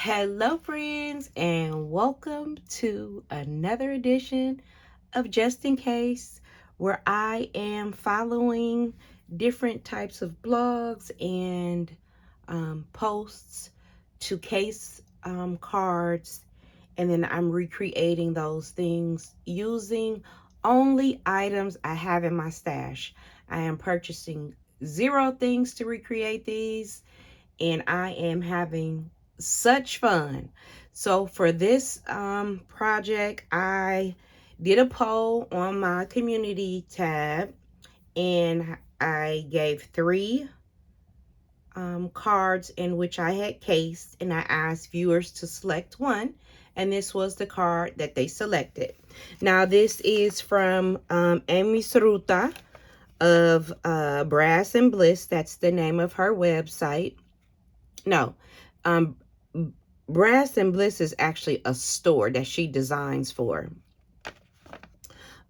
Hello friends, and welcome to another edition of JustinC.A.S.E, where I am following different types of blogs and posts to case cards, and then I'm recreating those things using only items I have in my stash. I am purchasing 0 things to recreate these, and I am having such fun. So for this project, I did a poll on my community tab, and I gave 3 cards in which I had cased, and I asked viewers to select one, and this was the card that they selected. Now this is from Amy Tsuruta of Brass and Bliss. That's the name of her website. No, Brass and Bliss is actually a store that she designs for.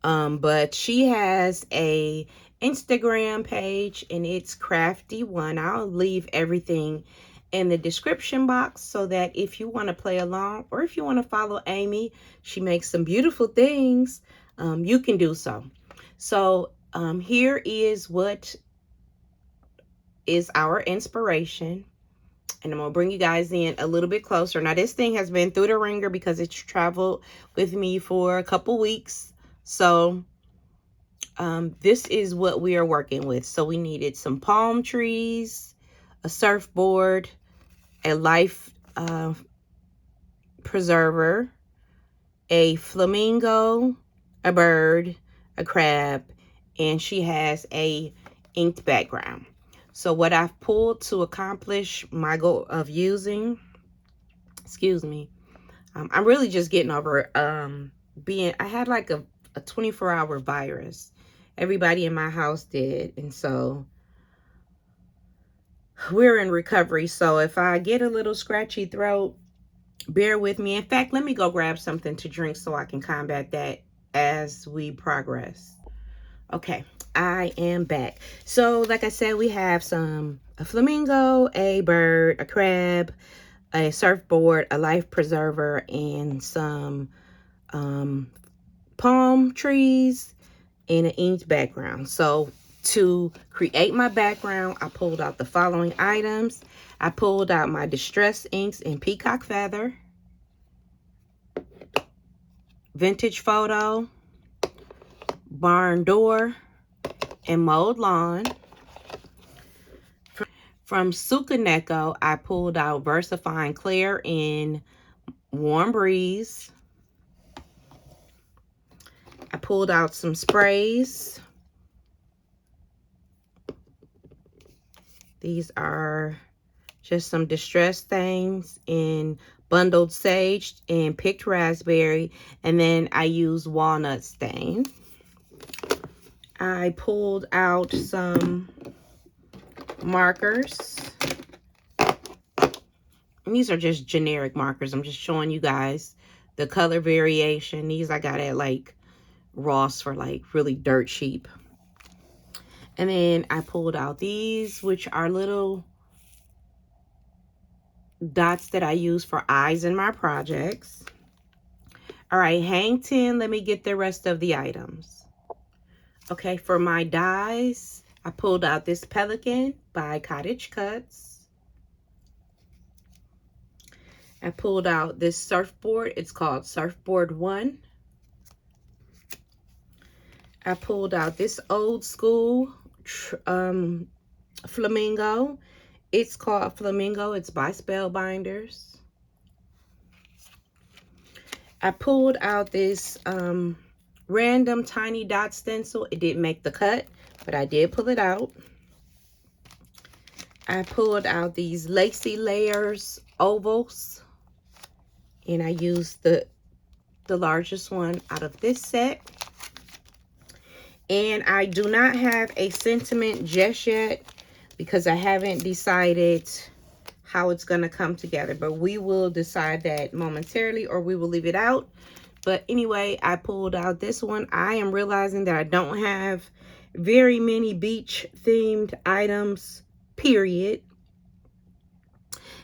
But she has a Instagram page, and it's Crafty1. I'll leave everything in the description box so that if you want to play along or if you want to follow Amy, she makes some beautiful things, you can do so. So here is what is our inspiration. And I'm going to bring you guys in a little bit closer. Now, this thing has been through the ringer because it's traveled with me for a couple weeks. So, this is what we are working with. So, we needed some palm trees, a surfboard, a life preserver, a flamingo, a bird, a crab, and she has a inked background. So what I've pulled to accomplish my goal of using, I'm really just getting over I had like a 24-hour virus. Everybody in my house did. And so we're in recovery. So if I get a little scratchy throat, bear with me. In fact, let me go grab something to drink so I can combat that as we progress. Okay, I am back. So like I said, we have a flamingo, a bird, a crab, a surfboard, a life preserver, and some palm trees and an inked background. So to create my background, I pulled out the following items. I pulled out my distress inks in peacock feather, vintage photo, barn door, and mowed lawn. From Sukaneko, I pulled out VersaFine Clear in Warm Breeze. I pulled out some sprays. These are just some distressed things in Bundled Sage and Picked Raspberry. And then I used Walnut Stain. I pulled out some markers. And these are just generic markers. I'm just showing you guys the color variation. These I got at like Ross for like really dirt cheap. And then I pulled out these, which are little dots that I use for eyes in my projects. All right, hang 10. Let me get the rest of the items. Okay, for my dies, I pulled out this Pelican by Cottage Cuts. I pulled out this surfboard. It's called Surfboard 1. I pulled out this old school flamingo. It's called Flamingo. It's by Spellbinders. I pulled out this random tiny dot stencil. It didn't make the cut, but I did pull it out. I pulled out these Lacy Layers ovals, and I used the largest one out of this set. And I do not have a sentiment just yet because I haven't decided how it's going to come together. But we will decide that momentarily, or we will leave it out. But anyway, I pulled out this one. I am realizing that I don't have very many beach themed items, period.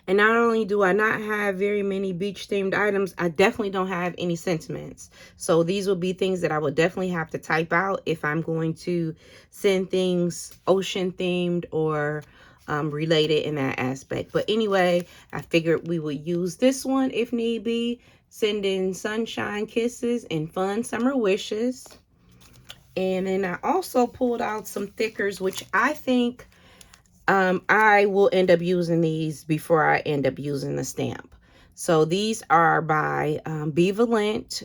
And not only do I not have very many beach themed items, I definitely don't have any sentiments. So these will be things that I would definitely have to type out if I'm going to send things ocean themed or related in that aspect. But anyway, I figured we would use this one if need be. Sending sunshine kisses and fun summer wishes. And then I also pulled out some thickers, which I think I will end up using these before I end up using the stamp. So these are by Be Valent,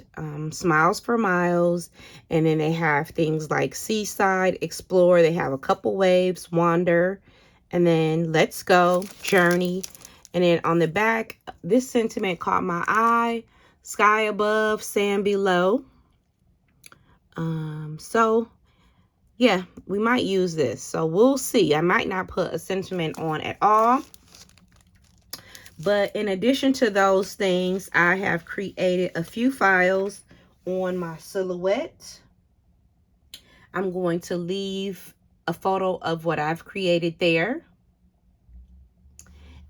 Smiles for Miles. And then they have things like Seaside, Explore. They have a couple waves, Wander. And then Let's Go, Journey. And then on the back, this sentiment caught my eye. Sky above, sand below. So yeah, we might use this. So we'll see. I might not put a sentiment on at all. But in addition to those things, I have created a few files on my silhouette. I'm going to leave a photo of what I've created there.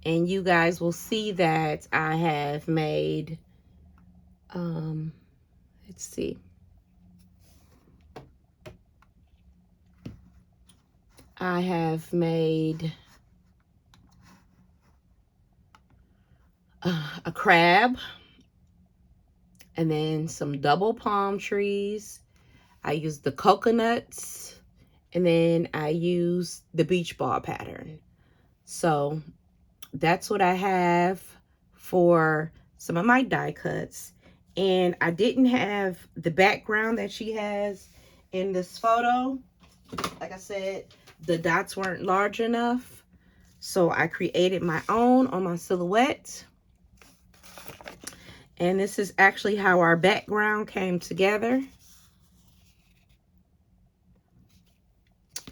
And you guys will see that I have made, let's see. I have made a crab and then some double palm trees. I used the coconuts and then I used the beach ball pattern. So that's what I have for some of my die cuts. And I didn't have the background that she has in this photo. Like I said, the dots weren't large enough. So I created my own on my silhouette. And this is actually how our background came together.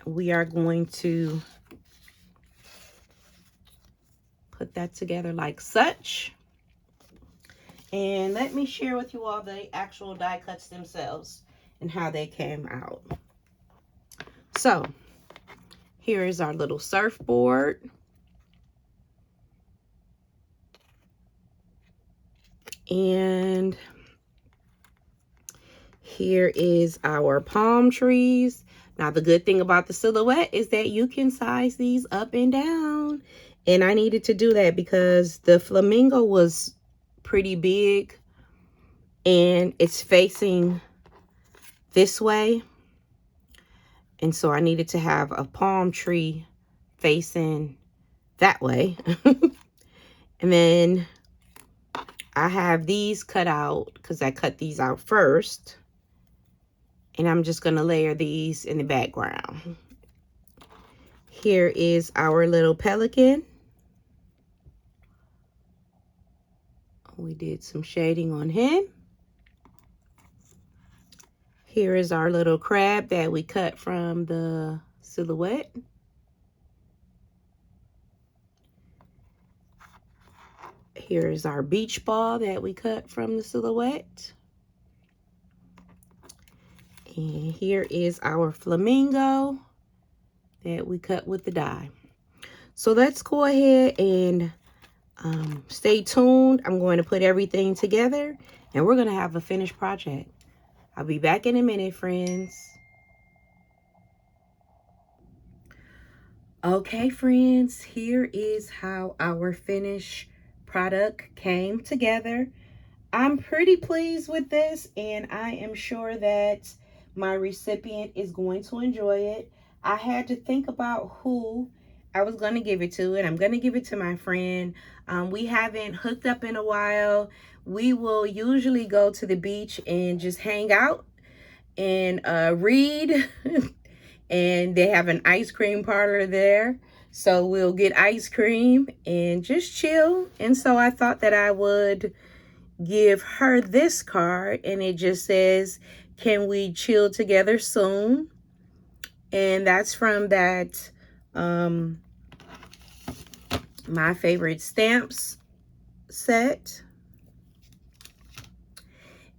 We are going to put that together like such. And let me share with you all the actual die cuts themselves and how they came out. So here is our little surfboard. And here is our palm trees. Now, the good thing about the silhouette is that you can size these up and down. And I needed to do that because the flamingo was pretty big and it's facing this way. And so I needed to have a palm tree facing that way. And then I have these cut out because I cut these out first. And I'm just going to layer these in the background. Here is our little pelican. We did some shading on him. Here is our little crab that we cut from the silhouette. Here is our beach ball that we cut from the silhouette. And here is our flamingo that we cut with the die. So let's go ahead and stay tuned. I'm going to put everything together and we're going to have a finished project. I'll be back in a minute, friends. Okay, friends, here is how our finished product came together. I'm pretty pleased with this, and I am sure that my recipient is going to enjoy it. I had to think about who I was going to give it to, and I'm going to give it to my friend. We haven't hooked up in a while. We will usually go to the beach and just hang out and read. And they have an ice cream parlor there. So we'll get ice cream and just chill. And so I thought that I would give her this card, and it just says, can we chill together soon? And that's from that My Favorite Stamps set.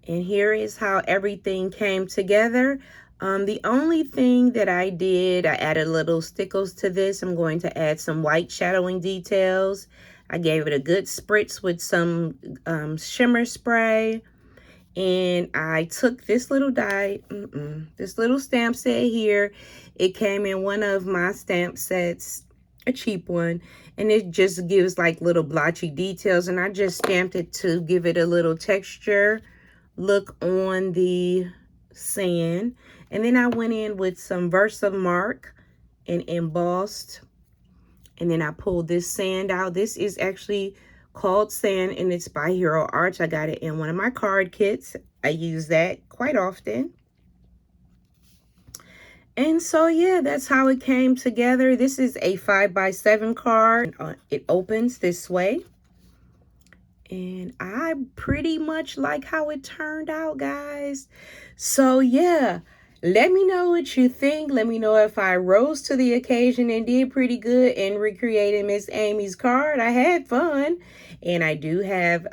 And here is how everything came together. The only thing that I did, I added little stickles to this. I'm going to add some white shadowing details. I gave it a good spritz with some shimmer spray. And I took this little this little stamp set here. It came in one of my stamp sets, a cheap one. And it just gives like little blotchy details. And I just stamped it to give it a little texture look on the sand. And then I went in with some Versamark and embossed. And then I pulled this sand out. This is actually called Sand, and it's by Hero Arts. I got it in one of my card kits. I use that quite often. And so, yeah, that's how it came together. This is a 5x7 card. It opens this way. And I pretty much like how it turned out, guys. So, yeah. Let me know what you think. Let me know if I rose to the occasion and did pretty good in recreating Miss Amy's card. I had fun. And I do have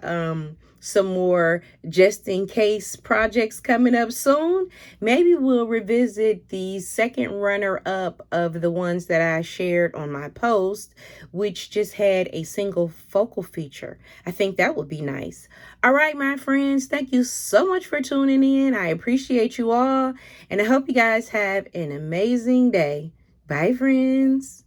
some more just-in-case projects coming up soon. Maybe we'll revisit the second runner-up of the ones that I shared on my post, which just had a single focal feature. I think that would be nice. All right, my friends, thank you so much for tuning in. I appreciate you all, and I hope you guys have an amazing day. Bye, friends.